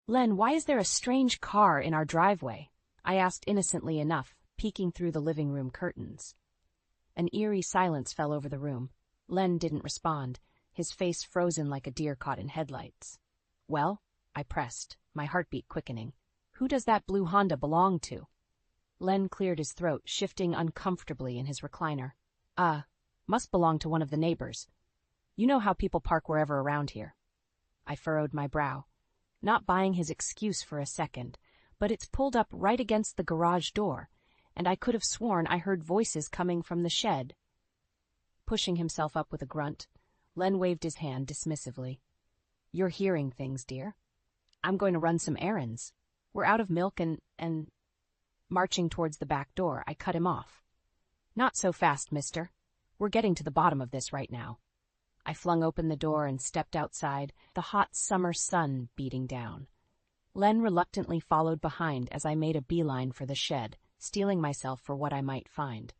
Len, why is there a strange car in our driveway? I asked innocently enough, peeking through the living room curtains. An eerie silence fell over the room. Len didn't respond, his face frozen like a deer caught in headlights. Well, I pressed, my heartbeat quickening. Who does that blue Honda belong to? Len cleared his throat, shifting uncomfortably in his recliner. Must belong to one of the neighbors. You know how people park wherever around here. I furrowed my brow, not buying his excuse for a second, but it's pulled up right against the garage door, and I could have sworn I heard voices coming from the shed. Pushing himself up with a grunt, Len waved his hand dismissively. You're hearing things, dear. I'm going to run some errands. We're out of milk and... Marching towards the back door, I cut him off. Not so fast, mister. We're getting to the bottom of this right now. I flung open the door and stepped outside, the hot summer sun beating down. Len reluctantly followed behind as I made a beeline for the shed, steeling myself for what I might find.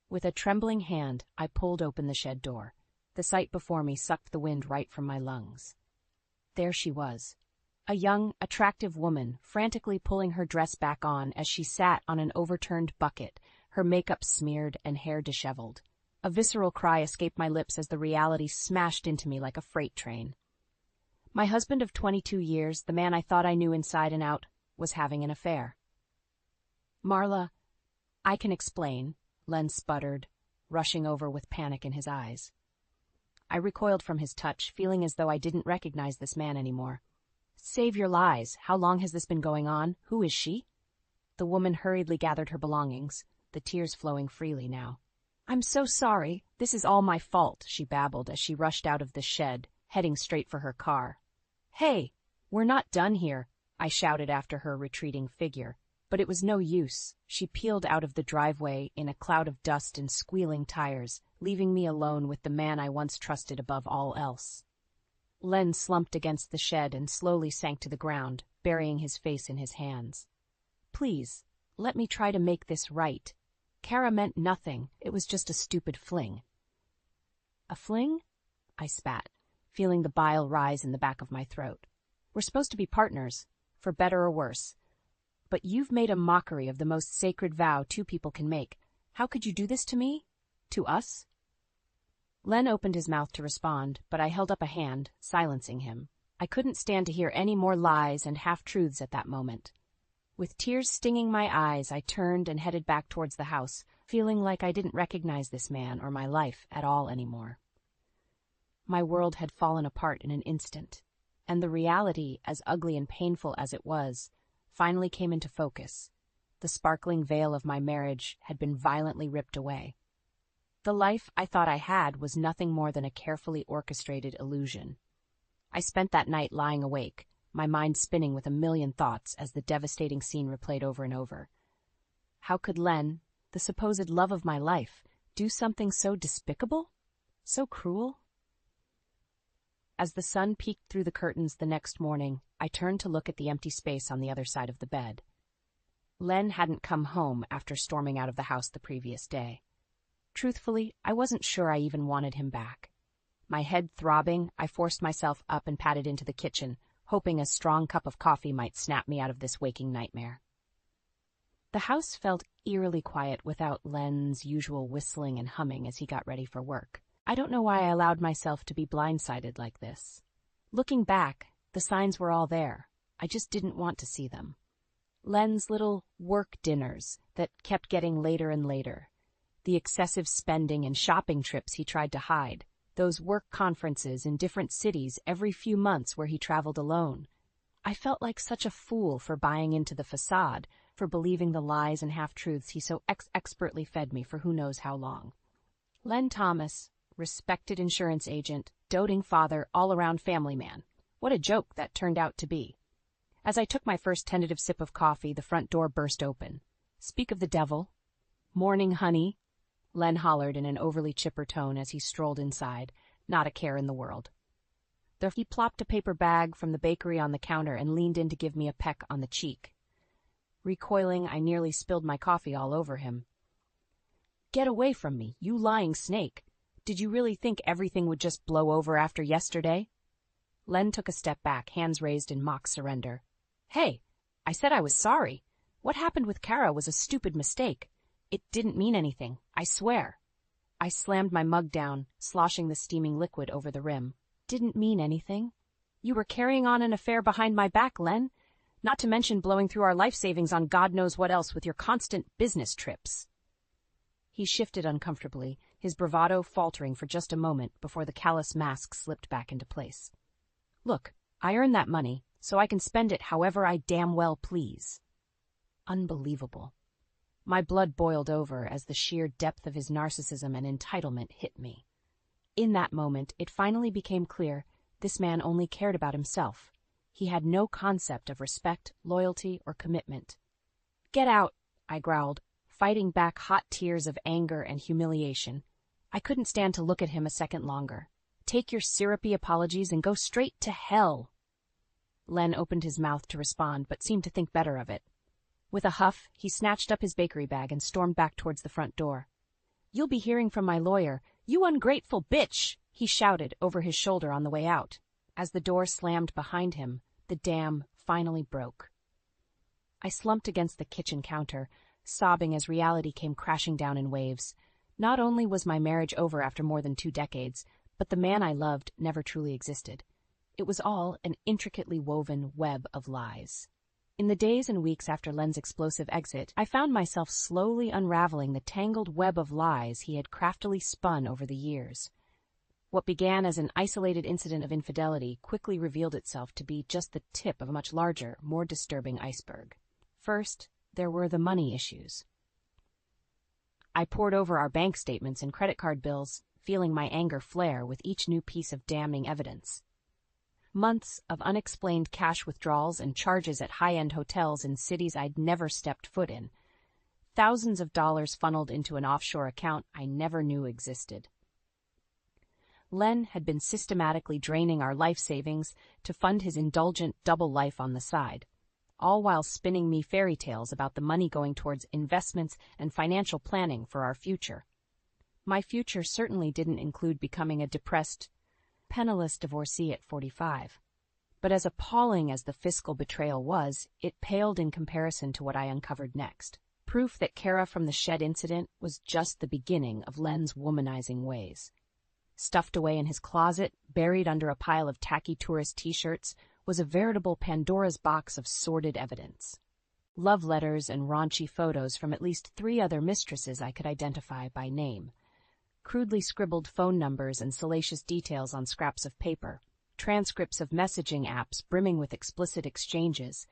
With a trembling hand, I pulled open the shed door. The sight before me sucked the wind right from my lungs. There she was, a young, attractive woman, frantically pulling her dress back on as she sat on an overturned bucket, her makeup smeared and hair disheveled. A visceral cry escaped my lips as the reality smashed into me like a freight train. My husband of 22 years, the man I thought I knew inside and out, was having an affair. Marla, I can explain, Len sputtered, rushing over with panic in his eyes. I recoiled from his touch, feeling as though I didn't recognize this man anymore. Save your lies. How long has this been going on? Who is she? The woman hurriedly gathered her belongings, the tears flowing freely now. I'm so sorry. This is all my fault, she babbled as she rushed out of the shed, heading straight for her car. Hey, we're not done here, I shouted after her retreating figure. But it was no use. She peeled out of the driveway in a cloud of dust and squealing tires, leaving me alone with the man I once trusted above all else. Len slumped against the shed and slowly sank to the ground, burying his face in his hands. Please, let me try to make this right. Kara meant nothing. It was just a stupid fling. A fling? I spat, feeling the bile rise in the back of my throat. We're supposed to be partners, for better or worse. But you've made a mockery of the most sacred vow two people can make. How could you do this to me? To us? Len opened his mouth to respond, but I held up a hand, silencing him. I couldn't stand to hear any more lies and half-truths at that moment. With tears stinging my eyes, I turned and headed back towards the house, feeling like I didn't recognize this man or my life at all anymore. My world had fallen apart in an instant, and the reality, as ugly and painful as it was, finally came into focus. The sparkling veil of my marriage had been violently ripped away. The life I thought I had was nothing more than a carefully orchestrated illusion. I spent that night lying awake, my mind spinning with a million thoughts as the devastating scene replayed over and over. How could Len, the supposed love of my life, do something so despicable? So cruel? As the sun peeked through the curtains the next morning, I turned to look at the empty space on the other side of the bed. Len hadn't come home after storming out of the house the previous day. Truthfully, I wasn't sure I even wanted him back. My head throbbing, I forced myself up and padded into the kitchen, hoping a strong cup of coffee might snap me out of this waking nightmare. The house felt eerily quiet without Len's usual whistling and humming as he got ready for work. I don't know why I allowed myself to be blindsided like this. Looking back, the signs were all there. I just didn't want to see them. Len's little work dinners that kept getting later and later. The excessive spending and shopping trips he tried to hide. Those work conferences in different cities every few months where he traveled alone. I felt like such a fool for buying into the facade, for believing the lies and half-truths he so expertly fed me for who knows how long. Len Thomas, respected insurance agent, doting father, all-around family man. What a joke that turned out to be. As I took my first tentative sip of coffee, the front door burst open. Speak of the devil. Morning, honey, Len hollered in an overly chipper tone as he strolled inside, not a care in the world. There he plopped a paper bag from the bakery on the counter and leaned in to give me a peck on the cheek. Recoiling, I nearly spilled my coffee all over him. Get away from me, you lying snake. Did you really think everything would just blow over after yesterday? Len took a step back, hands raised in mock surrender. Hey, I said I was sorry. What happened with Kara was a stupid mistake. It didn't mean anything, I swear. I slammed my mug down, sloshing the steaming liquid over the rim. Didn't mean anything? You were carrying on an affair behind my back, Len. Not to mention blowing through our life savings on God knows what else with your constant business trips. He shifted uncomfortably, his bravado faltering for just a moment before the callous mask slipped back into place. Look, I earned that money, so I can spend it however I damn well please. Unbelievable. My blood boiled over as the sheer depth of his narcissism and entitlement hit me. In that moment, it finally became clear this man only cared about himself. He had no concept of respect, loyalty, or commitment. Get out, I growled, fighting back hot tears of anger and humiliation. I couldn't stand to look at him a second longer. Take your syrupy apologies and go straight to hell. Len opened his mouth to respond, but seemed to think better of it. With a huff, he snatched up his bakery bag and stormed back towards the front door. You'll be hearing from my lawyer, you ungrateful bitch, he shouted over his shoulder on the way out. As the door slammed behind him, the dam finally broke. I slumped against the kitchen counter, sobbing as reality came crashing down in waves. Not only was my marriage over after more than 2 decades, but the man I loved never truly existed. It was all an intricately woven web of lies. In the days and weeks after Len's explosive exit, I found myself slowly unraveling the tangled web of lies he had craftily spun over the years. What began as an isolated incident of infidelity quickly revealed itself to be just the tip of a much larger, more disturbing iceberg. First, there were the money issues. I pored over our bank statements and credit card bills, feeling my anger flare with each new piece of damning evidence. Months of unexplained cash withdrawals and charges at high-end hotels in cities I'd never stepped foot in. Thousands of dollars funneled into an offshore account I never knew existed. Len had been systematically draining our life savings to fund his indulgent double life on the side, all while spinning me fairy tales about the money going towards investments and financial planning for our future. My future certainly didn't include becoming a depressed, penniless divorcee at 45. But as appalling as the fiscal betrayal was, it paled in comparison to what I uncovered next. Proof that Kara from the shed incident was just the beginning of Len's womanizing ways. Stuffed away in his closet, buried under a pile of tacky tourist t-shirts, was a veritable Pandora's box of sordid evidence. Love letters and raunchy photos from at least 3 other mistresses I could identify by name. Crudely scribbled phone numbers and salacious details on scraps of paper. Transcripts of messaging apps brimming with explicit exchanges.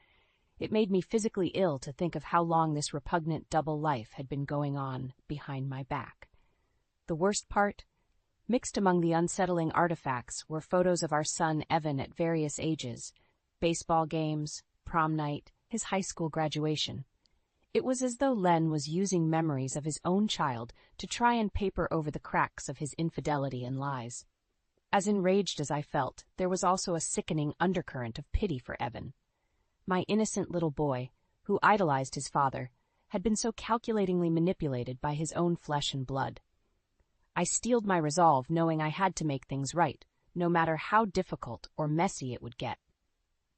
It made me physically ill to think of how long this repugnant double life had been going on behind my back. The worst part? Mixed among the unsettling artifacts were photos of our son Evan at various ages, baseball games, prom night, his high school graduation. It was as though Len was using memories of his own child to try and paper over the cracks of his infidelity and lies. As enraged as I felt, there was also a sickening undercurrent of pity for Evan. My innocent little boy, who idolized his father, had been so calculatingly manipulated by his own flesh and blood. I steeled my resolve, knowing I had to make things right, no matter how difficult or messy it would get.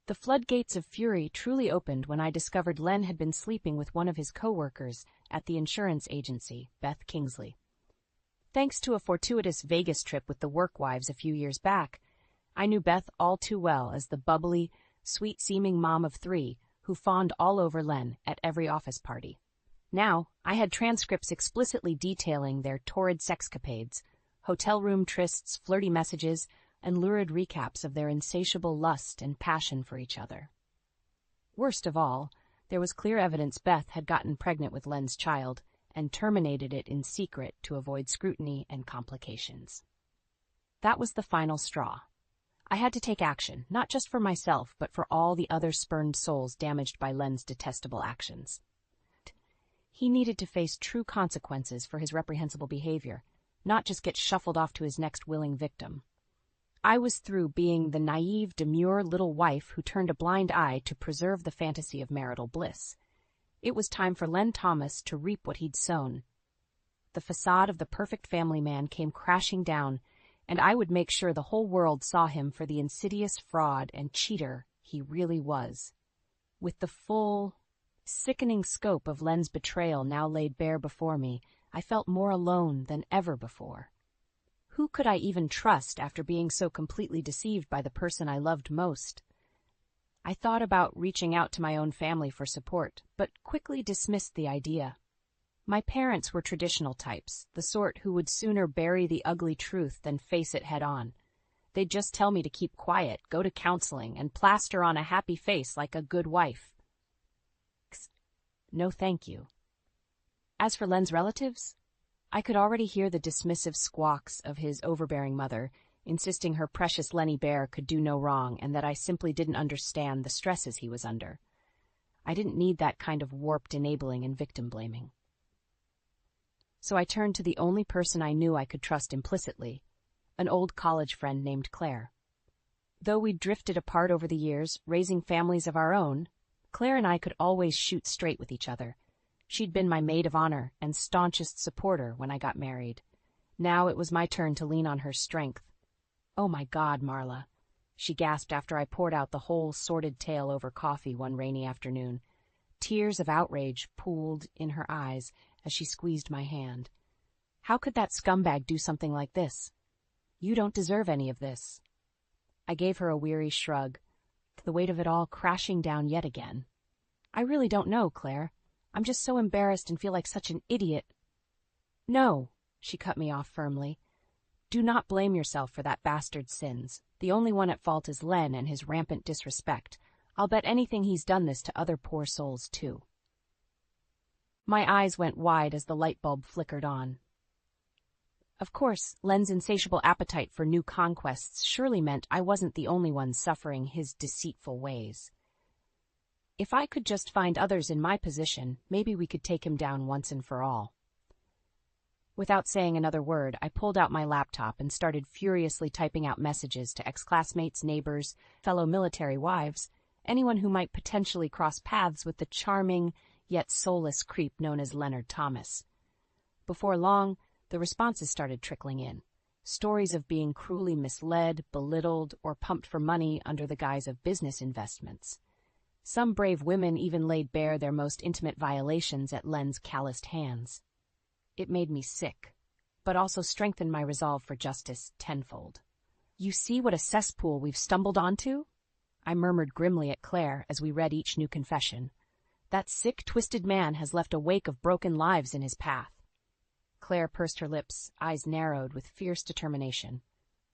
The floodgates of fury truly opened when I discovered Len had been sleeping with one of his co-workers at the insurance agency, Beth Kingsley. Thanks to a fortuitous Vegas trip with the work wives a few years back, I knew Beth all too well as the bubbly, sweet-seeming mom of 3 who fawned all over Len at every office party. Now, I had transcripts explicitly detailing their torrid sexcapades, hotel room trysts, flirty messages, and lurid recaps of their insatiable lust and passion for each other. Worst of all, there was clear evidence Beth had gotten pregnant with Len's child and terminated it in secret to avoid scrutiny and complications. That was the final straw. I had to take action, not just for myself, but for all the other spurned souls damaged by Len's detestable actions. He needed to face true consequences for his reprehensible behavior, not just get shuffled off to his next willing victim. I was through being the naive, demure little wife who turned a blind eye to preserve the fantasy of marital bliss. It was time for Len Thomas to reap what he'd sown. The facade of the perfect family man came crashing down, and I would make sure the whole world saw him for the insidious fraud and cheater he really was. With the full, sickening scope of Len's betrayal now laid bare before me, I felt more alone than ever before. Who could I even trust after being so completely deceived by the person I loved most? I thought about reaching out to my own family for support, but quickly dismissed the idea. My parents were traditional types, the sort who would sooner bury the ugly truth than face it head-on. They'd just tell me to keep quiet, go to counseling, and plaster on a happy face like a good wife. No thank you. As for Len's relatives, I could already hear the dismissive squawks of his overbearing mother, insisting her precious Lenny Bear could do no wrong and that I simply didn't understand the stresses he was under. I didn't need that kind of warped enabling and victim-blaming. So I turned to the only person I knew I could trust implicitly, an old college friend named Claire. Though we'd drifted apart over the years, raising families of our own, Claire and I could always shoot straight with each other. She'd been my maid of honor and staunchest supporter when I got married. Now it was my turn to lean on her strength. "Oh my God, Marla," she gasped after I poured out the whole sordid tale over coffee one rainy afternoon. Tears of outrage pooled in her eyes as she squeezed my hand. "How could that scumbag do something like this? You don't deserve any of this." I gave her a weary shrug, the weight of it all crashing down yet again. "I really don't know, Claire. I'm just so embarrassed and feel like such an idiot." "No," she cut me off firmly. "Do not blame yourself for that bastard's sins. The only one at fault is Len and his rampant disrespect. I'll bet anything he's done this to other poor souls, too." My eyes went wide as the light bulb flickered on. Of course, Len's insatiable appetite for new conquests surely meant I wasn't the only one suffering his deceitful ways. If I could just find others in my position, maybe we could take him down once and for all. Without saying another word, I pulled out my laptop and started furiously typing out messages to ex-classmates, neighbors, fellow military wives, anyone who might potentially cross paths with the charming, yet soulless creep known as Leonard Thomas. Before long, the responses started trickling in. Stories of being cruelly misled, belittled, or pumped for money under the guise of business investments. Some brave women even laid bare their most intimate violations at Len's calloused hands. It made me sick, but also strengthened my resolve for justice tenfold. "You see what a cesspool we've stumbled onto?" I murmured grimly at Claire as we read each new confession. "That sick, twisted man has left a wake of broken lives in his path." Claire pursed her lips, eyes narrowed with fierce determination.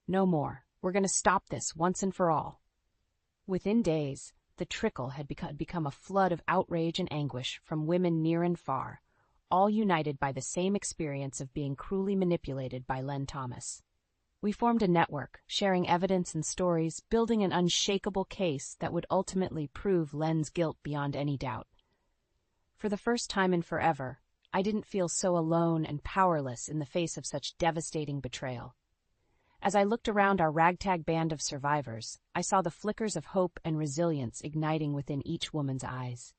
"No more. We're going to stop this once and for all." Within days, the trickle had become a flood of outrage and anguish from women near and far, all united by the same experience of being cruelly manipulated by Len Thomas. We formed a network, sharing evidence and stories, building an unshakable case that would ultimately prove Len's guilt beyond any doubt. For the first time in forever, I didn't feel so alone and powerless in the face of such devastating betrayal. As I looked around our ragtag band of survivors, I saw the flickers of hope and resilience igniting within each woman's eyes.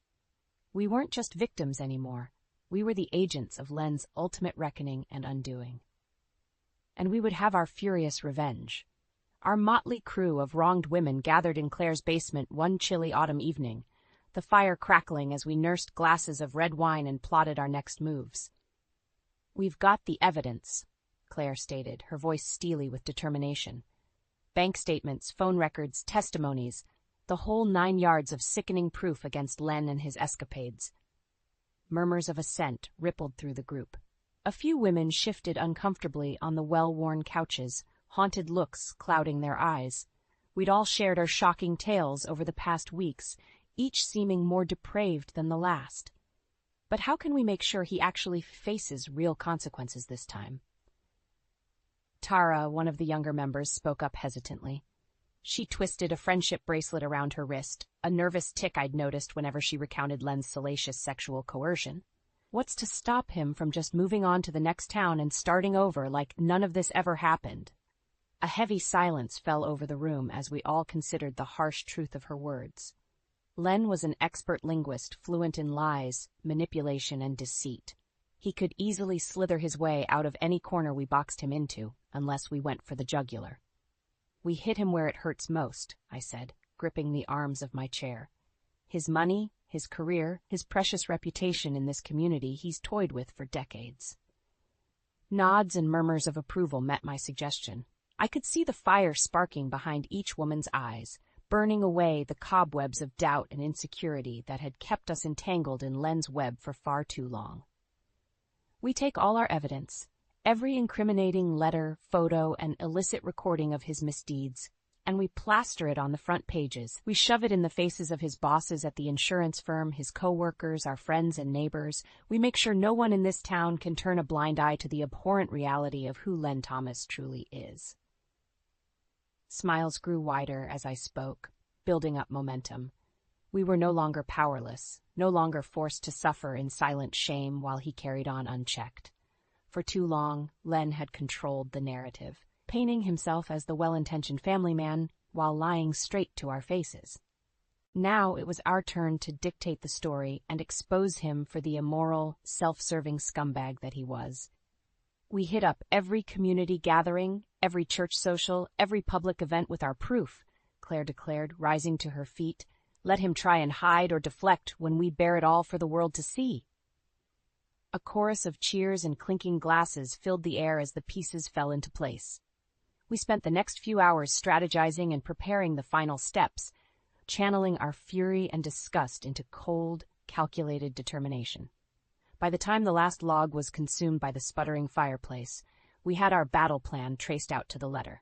We weren't just victims anymore. We were the agents of Len's ultimate reckoning and undoing. And we would have our furious revenge. Our motley crew of wronged women gathered in Claire's basement one chilly autumn evening, the fire crackling as we nursed glasses of red wine and plotted our next moves. "We've got the evidence," Claire stated, her voice steely with determination. "Bank statements, phone records, testimonies, the whole 9 yards of sickening proof against Len and his escapades." Murmurs of assent rippled through the group. A few women shifted uncomfortably on the well-worn couches, haunted looks clouding their eyes. We'd all shared our shocking tales over the past weeks, each seeming more depraved than the last. But how can we make sure he actually faces real consequences this time? Tara, one of the younger members, spoke up hesitantly. She twisted a friendship bracelet around her wrist, a nervous tic I'd noticed whenever she recounted Len's salacious sexual coercion. What's to stop him from just moving on to the next town and starting over like none of this ever happened? A heavy silence fell over the room as we all considered the harsh truth of her words. Len was an expert linguist, fluent in lies, manipulation, and deceit. He could easily slither his way out of any corner we boxed him into, unless we went for the jugular. "We hit him where it hurts most," I said, gripping the arms of my chair. His money, his career, his precious reputation in this community he's toyed with for decades. Nods and murmurs of approval met my suggestion. I could see the fire sparking behind each woman's eyes, burning away the cobwebs of doubt and insecurity that had kept us entangled in Len's web for far too long. We take all our evidence, every incriminating letter, photo, and illicit recording of his misdeeds, and we plaster it on the front pages. We shove it in the faces of his bosses at the insurance firm, his co-workers, our friends and neighbors. We make sure no one in this town can turn a blind eye to the abhorrent reality of who Len Thomas truly is. Smiles grew wider as I spoke, building up momentum. We were no longer powerless, no longer forced to suffer in silent shame while he carried on unchecked. For too long, Len had controlled the narrative, painting himself as the well-intentioned family man while lying straight to our faces. Now it was our turn to dictate the story and expose him for the immoral, self-serving scumbag that he was. We hit up every community gathering, every church social, every public event with our proof, Claire declared, rising to her feet. Let him try and hide or deflect when we bear it all for the world to see. A chorus of cheers and clinking glasses filled the air as the pieces fell into place. We spent the next few hours strategizing and preparing the final steps, channeling our fury and disgust into cold, calculated determination. By the time the last log was consumed by the sputtering fireplace, we had our battle plan traced out to the letter.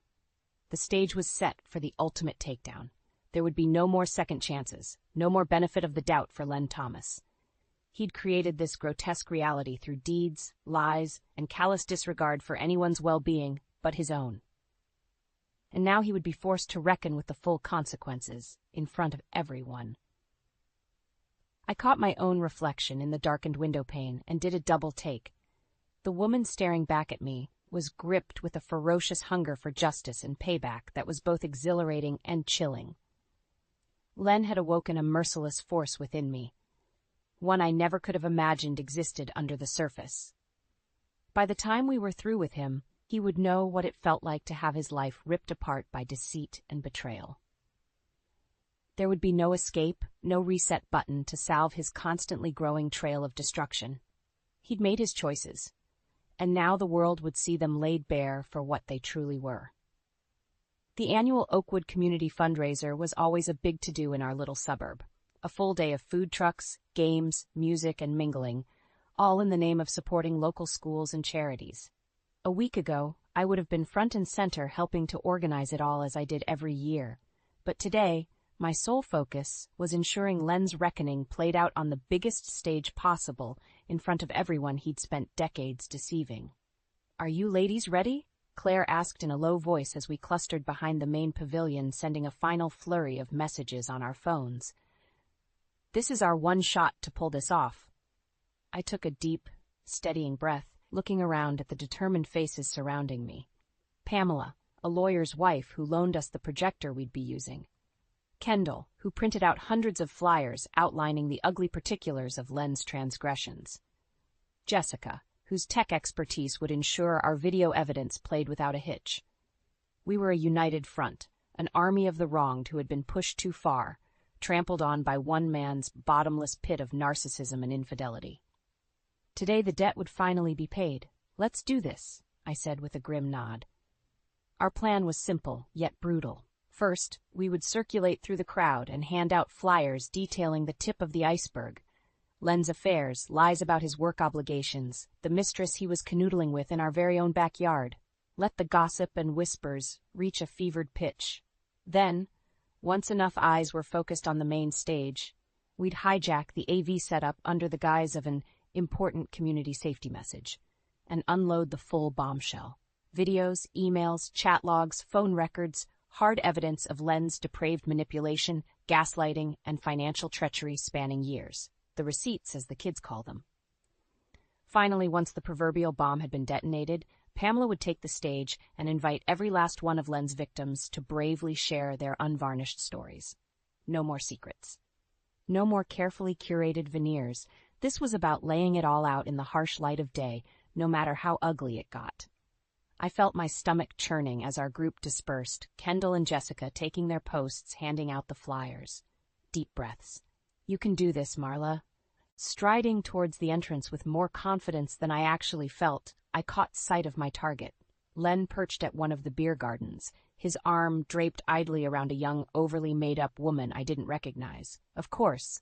The stage was set for the ultimate takedown. There would be no more second chances, no more benefit of the doubt for Len Thomas. He'd created this grotesque reality through deeds, lies, and callous disregard for anyone's well-being but his own. And now he would be forced to reckon with the full consequences in front of everyone. I caught my own reflection in the darkened window pane and did a double take. The woman staring back at me was gripped with a ferocious hunger for justice and payback that was both exhilarating and chilling. Len had awoken a merciless force within me, one I never could have imagined existed under the surface. By the time we were through with him, he would know what it felt like to have his life ripped apart by deceit and betrayal. There would be no escape, no reset button to salve his constantly growing trail of destruction. He'd made his choices, and now the world would see them laid bare for what they truly were. The annual Oakwood Community Fundraiser was always a big to-do in our little suburb. A full day of food trucks, games, music, and mingling, all in the name of supporting local schools and charities. A week ago, I would have been front and center helping to organize it all as I did every year. But today, my sole focus was ensuring Len's reckoning played out on the biggest stage possible in front of everyone he'd spent decades deceiving. "Are you ladies ready?" Claire asked in a low voice as we clustered behind the main pavilion, sending a final flurry of messages on our phones. "This is our one shot to pull this off." I took a deep, steadying breath, looking around at the determined faces surrounding me. Pamela, a lawyer's wife who loaned us the projector we'd be using. Kendall, who printed out hundreds of flyers outlining the ugly particulars of Len's transgressions. Jessica, whose tech expertise would ensure our video evidence played without a hitch. We were a united front, an army of the wronged who had been pushed too far, trampled on by one man's bottomless pit of narcissism and infidelity. Today the debt would finally be paid. "Let's do this," I said with a grim nod. Our plan was simple, yet brutal. First, we would circulate through the crowd and hand out flyers detailing the tip of the iceberg. Len's affairs, lies about his work obligations, the mistress he was canoodling with in our very own backyard. Let the gossip and whispers reach a fevered pitch. Then, once enough eyes were focused on the main stage, we'd hijack the AV setup under the guise of an important community safety message and unload the full bombshell. Videos, emails, chat logs, phone records, hard evidence of Len's depraved manipulation, gaslighting, and financial treachery spanning years. The receipts, as the kids call them. Finally, once the proverbial bomb had been detonated, Pamela would take the stage and invite every last one of Len's victims to bravely share their unvarnished stories. No more secrets. No more carefully curated veneers. This was about laying it all out in the harsh light of day, no matter how ugly it got. I felt my stomach churning as our group dispersed, Kendall and Jessica taking their posts handing out the flyers. Deep breaths. You can do this, Marla. Striding towards the entrance with more confidence than I actually felt, I caught sight of my target. Len perched at one of the beer gardens, his arm draped idly around a young, overly made-up woman I didn't recognize. Of course,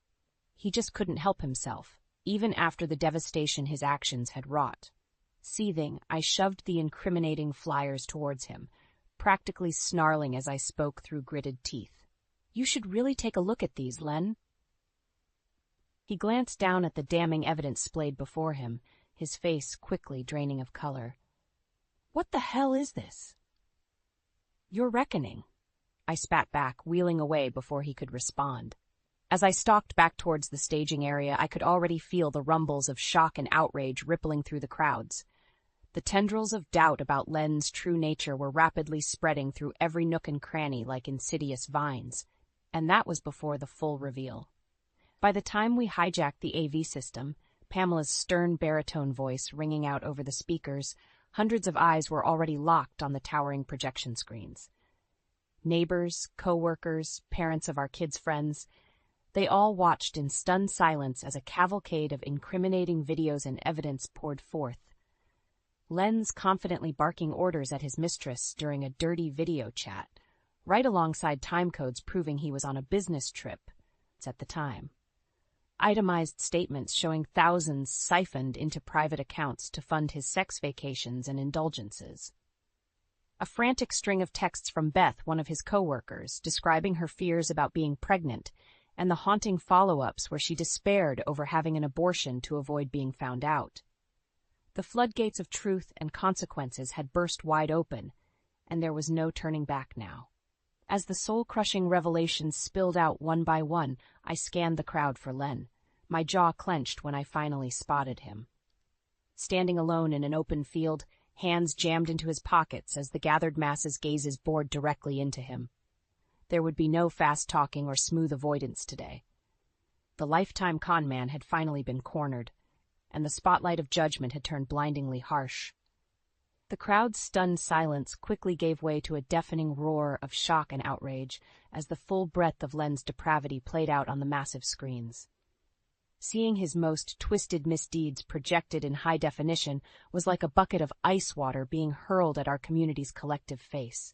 he just couldn't help himself, even after the devastation his actions had wrought. Seething, I shoved the incriminating flyers towards him, practically snarling as I spoke through gritted teeth. You should really take a look at these, Len. He glanced down at the damning evidence splayed before him, his face quickly draining of color. What the hell is this? Your reckoning, I spat back, wheeling away before he could respond. As I stalked back towards the staging area, I could already feel the rumbles of shock and outrage rippling through the crowds. The tendrils of doubt about Len's true nature were rapidly spreading through every nook and cranny like insidious vines, and that was before the full reveal. By the time we hijacked the AV system, Pamela's stern baritone voice ringing out over the speakers, hundreds of eyes were already locked on the towering projection screens. Neighbors, co-workers, parents of our kids' friends, they all watched in stunned silence as a cavalcade of incriminating videos and evidence poured forth. Len's confidently barking orders at his mistress during a dirty video chat, right alongside timecodes proving he was on a business trip at the time. Itemized statements showing thousands siphoned into private accounts to fund his sex vacations and indulgences. A frantic string of texts from Beth, one of his co-workers, describing her fears about being pregnant, and the haunting follow-ups where she despaired over having an abortion to avoid being found out. The floodgates of truth and consequences had burst wide open, and there was no turning back now. As the soul-crushing revelations spilled out one by one, I scanned the crowd for Len, my jaw clenched when I finally spotted him. Standing alone in an open field, hands jammed into his pockets as the gathered masses' gazes bored directly into him. There would be no fast talking or smooth avoidance today. The lifetime con man had finally been cornered, and the spotlight of judgment had turned blindingly harsh. The crowd's stunned silence quickly gave way to a deafening roar of shock and outrage as the full breadth of Len's depravity played out on the massive screens. Seeing his most twisted misdeeds projected in high definition was like a bucket of ice water being hurled at our community's collective face.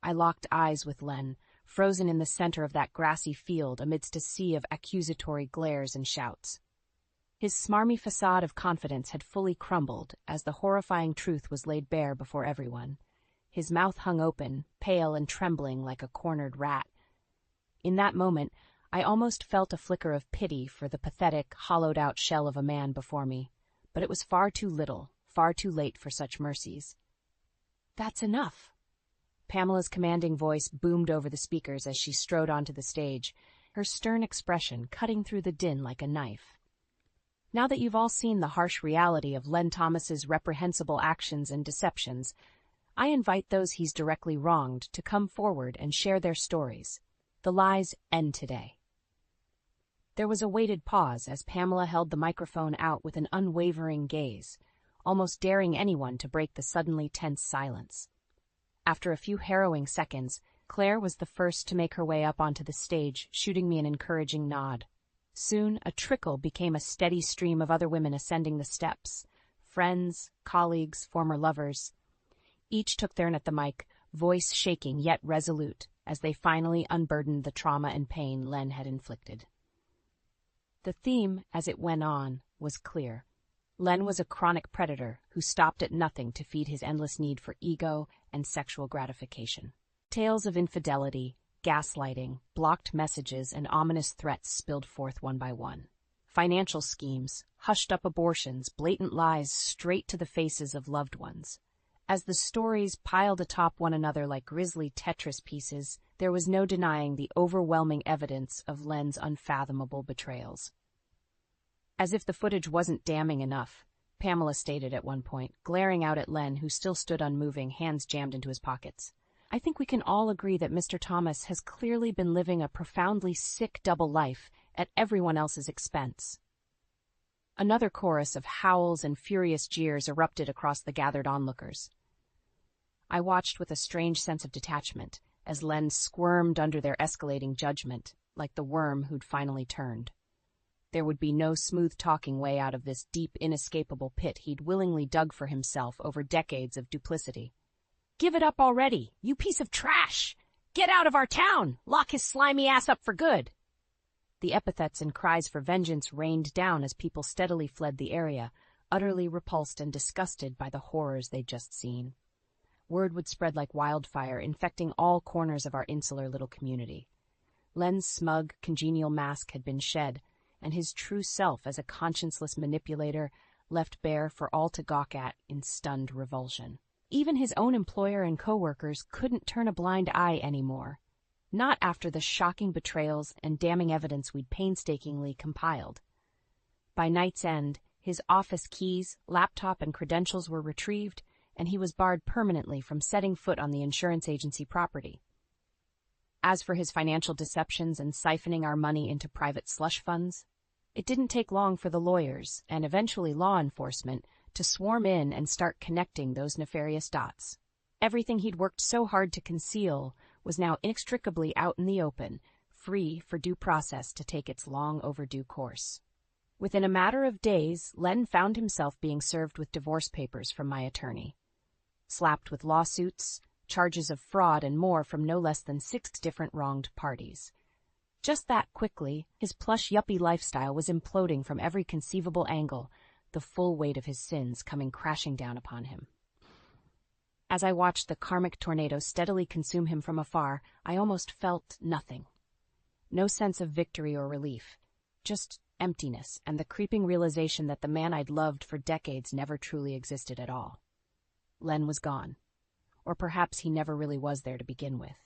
I locked eyes with Len, frozen in the center of that grassy field amidst a sea of accusatory glares and shouts. His smarmy facade of confidence had fully crumbled as the horrifying truth was laid bare before everyone. His mouth hung open, pale and trembling like a cornered rat. In that moment, I almost felt a flicker of pity for the pathetic, hollowed-out shell of a man before me, but it was far too little, far too late for such mercies. That's enough. Pamela's commanding voice boomed over the speakers as she strode onto the stage, her stern expression cutting through the din like a knife. Now that you've all seen the harsh reality of Len Thomas's reprehensible actions and deceptions, I invite those he's directly wronged to come forward and share their stories. The lies end today. There was a weighted pause as Pamela held the microphone out with an unwavering gaze, almost daring anyone to break the suddenly tense silence. After a few harrowing seconds, Claire was the first to make her way up onto the stage, shooting me an encouraging nod. Soon, a trickle became a steady stream of other women ascending the steps. Friends, colleagues, former lovers. Each took turn at the mic, voice shaking yet resolute, as they finally unburdened the trauma and pain Len had inflicted. The theme, as it went on, was clear. Len was a chronic predator who stopped at nothing to feed his endless need for ego and sexual gratification. Tales of infidelity, gaslighting, blocked messages, and ominous threats spilled forth one by one. Financial schemes, hushed-up abortions, blatant lies straight to the faces of loved ones. As the stories piled atop one another like grisly Tetris pieces, there was no denying the overwhelming evidence of Len's unfathomable betrayals. As if the footage wasn't damning enough, Pamela stated at one point, glaring out at Len, who still stood unmoving, hands jammed into his pockets. I think we can all agree that Mr. Thomas has clearly been living a profoundly sick double life at everyone else's expense. Another chorus of howls and furious jeers erupted across the gathered onlookers. I watched with a strange sense of detachment as Len squirmed under their escalating judgment, like the worm who'd finally turned. There would be no smooth-talking way out of this deep, inescapable pit he'd willingly dug for himself over decades of duplicity. "Give it up already, you piece of trash! Get out of our town! Lock his slimy ass up for good!" The epithets and cries for vengeance rained down as people steadily fled the area, utterly repulsed and disgusted by the horrors they'd just seen. Word would spread like wildfire, infecting all corners of our insular little community. Len's smug, congenial mask had been shed, and his true self as a conscienceless manipulator left bare for all to gawk at in stunned revulsion. Even his own employer and co-workers couldn't turn a blind eye anymore. Not after the shocking betrayals and damning evidence we'd painstakingly compiled. By night's end, his office keys, laptop, and credentials were retrieved, and he was barred permanently from setting foot on the insurance agency property. As for his financial deceptions and siphoning our money into private slush funds, it didn't take long for the lawyers, and eventually law enforcement, to swarm in and start connecting those nefarious dots. Everything he'd worked so hard to conceal was now inextricably out in the open, free for due process to take its long overdue course. Within a matter of days, Len found himself being served with divorce papers from my attorney, slapped with lawsuits, charges of fraud, and more from no less than 6 different wronged parties. Just that quickly, his plush yuppie lifestyle was imploding from every conceivable angle, the full weight of his sins coming crashing down upon him. As I watched the karmic tornado steadily consume him from afar, I almost felt nothing. No sense of victory or relief, just emptiness and the creeping realization that the man I'd loved for decades never truly existed at all. Len was gone, or perhaps he never really was there to begin with.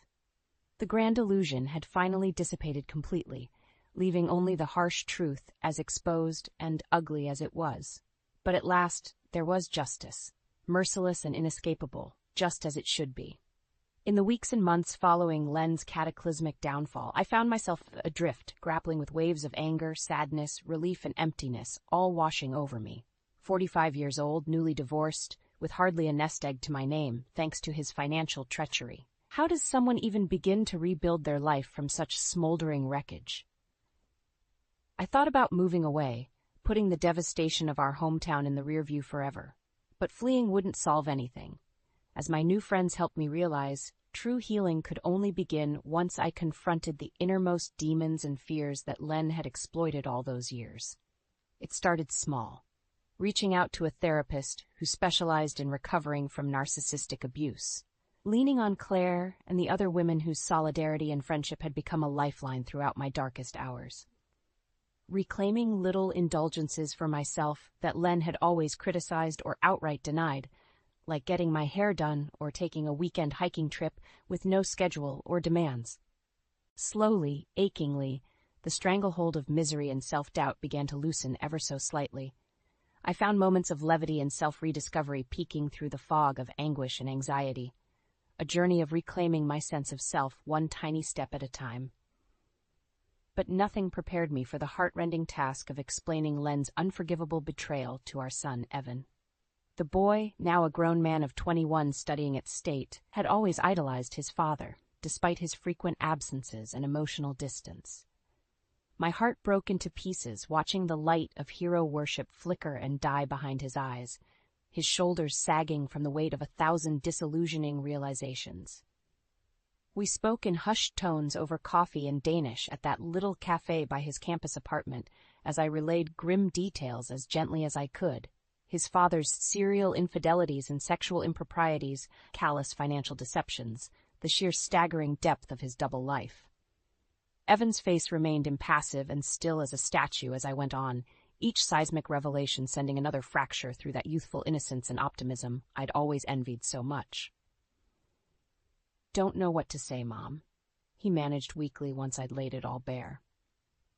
The grand illusion had finally dissipated completely, leaving only the harsh truth as exposed and ugly as it was. But at last there was justice, merciless and inescapable, just as it should be. In the weeks and months following Len's cataclysmic downfall, I found myself adrift, grappling with waves of anger, sadness, relief, and emptiness, all washing over me. 45 years old, newly divorced, with hardly a nest egg to my name, thanks to his financial treachery. How does someone even begin to rebuild their life from such smoldering wreckage? I thought about moving away, putting the devastation of our hometown in the rearview forever. But fleeing wouldn't solve anything. As my new friends helped me realize, true healing could only begin once I confronted the innermost demons and fears that Len had exploited all those years. It started small, reaching out to a therapist who specialized in recovering from narcissistic abuse, leaning on Claire and the other women whose solidarity and friendship had become a lifeline throughout my darkest hours. Reclaiming little indulgences for myself that Len had always criticized or outright denied, like getting my hair done or taking a weekend hiking trip with no schedule or demands. Slowly, achingly, the stranglehold of misery and self-doubt began to loosen ever so slightly. I found moments of levity and self-rediscovery peeking through the fog of anguish and anxiety, a journey of reclaiming my sense of self one tiny step at a time. But nothing prepared me for the heart-rending task of explaining Len's unforgivable betrayal to our son, Evan. The boy, now a grown man of 21 studying at State, had always idolized his father, despite his frequent absences and emotional distance. My heart broke into pieces watching the light of hero worship flicker and die behind his eyes, his shoulders sagging from the weight of 1,000 disillusioning realizations. We spoke in hushed tones over coffee and Danish at that little cafe by his campus apartment as I relayed grim details as gently as I could. His father's serial infidelities and sexual improprieties, callous financial deceptions, the sheer staggering depth of his double life. Evan's face remained impassive and still as a statue as I went on, each seismic revelation sending another fracture through that youthful innocence and optimism I'd always envied so much. "Don't know what to say, Mom," he managed weakly once I'd laid it all bare.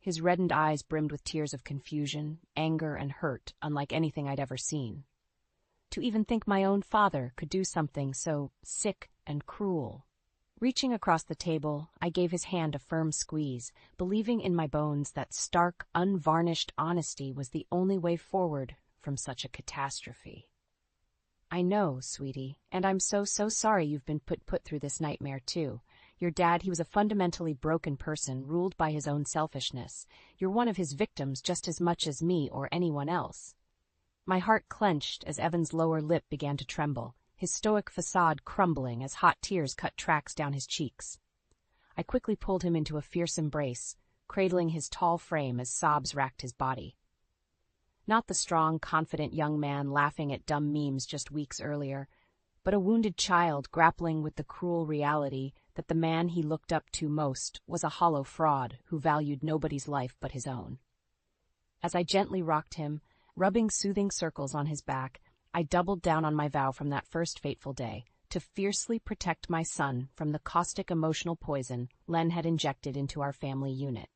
His reddened eyes brimmed with tears of confusion, anger, and hurt unlike anything I'd ever seen. To even think my own father could do something so sick and cruel. Reaching across the table, I gave his hand a firm squeeze, believing in my bones that stark, unvarnished honesty was the only way forward from such a catastrophe. "I know, sweetie, and I'm so sorry you've been put through this nightmare, too. Your dad, he was a fundamentally broken person, ruled by his own selfishness. You're one of his victims just as much as me or anyone else." My heart clenched as Evan's lower lip began to tremble, his stoic facade crumbling as hot tears cut tracks down his cheeks. I quickly pulled him into a fierce embrace, cradling his tall frame as sobs racked his body. Not the strong, confident young man laughing at dumb memes just weeks earlier, but a wounded child grappling with the cruel reality that the man he looked up to most was a hollow fraud who valued nobody's life but his own. As I gently rocked him, rubbing soothing circles on his back, I doubled down on my vow from that first fateful day to fiercely protect my son from the caustic emotional poison Len had injected into our family unit.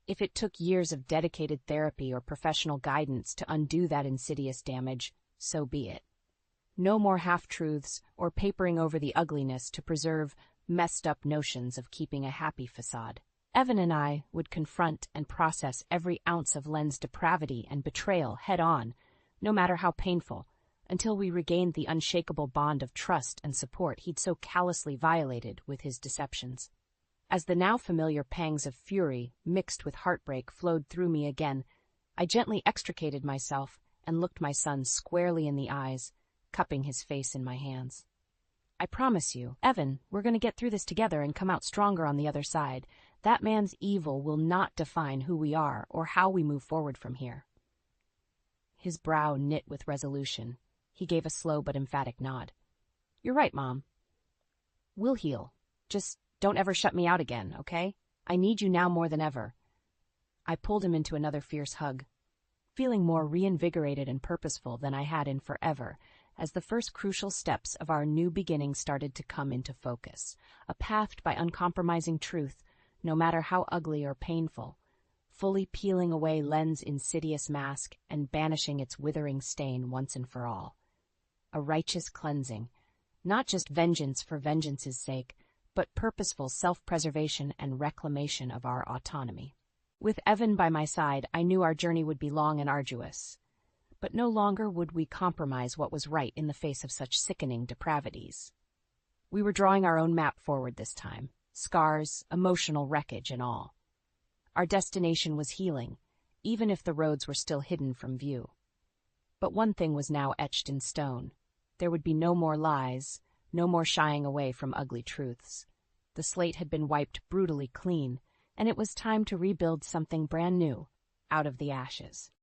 If it took years of dedicated therapy or professional guidance to undo that insidious damage, so be it. No more half-truths or papering over the ugliness to preserve messed-up notions of keeping a happy facade. Evan and I would confront and process every ounce of Len's depravity and betrayal head-on, no matter how painful, until we regained the unshakable bond of trust and support he'd so callously violated with his deceptions. As the now familiar pangs of fury mixed with heartbreak flowed through me again, I gently extricated myself and looked my son squarely in the eyes, cupping his face in my hands. "I promise you, Evan, we're going to get through this together and come out stronger on the other side. That man's evil will not define who we are or how we move forward from here." His brow knit with resolution. He gave a slow but emphatic nod. "You're right, Mom. We'll heal. Just don't ever shut me out again, okay? I need you now more than ever." I pulled him into another fierce hug, feeling more reinvigorated and purposeful than I had in forever, as the first crucial steps of our new beginning started to come into focus, a path by uncompromising truth, no matter how ugly or painful, fully peeling away Len's insidious mask and banishing its withering stain once and for all. A righteous cleansing, not just vengeance for vengeance's sake, but purposeful self-preservation and reclamation of our autonomy. With Evan by my side, I knew our journey would be long and arduous, but no longer would we compromise what was right in the face of such sickening depravities. We were drawing our own map forward this time, scars, emotional wreckage, and all. Our destination was healing, even if the roads were still hidden from view. But one thing was now etched in stone. There would be no more lies, no more shying away from ugly truths. The slate had been wiped brutally clean, and it was time to rebuild something brand new, out of the ashes.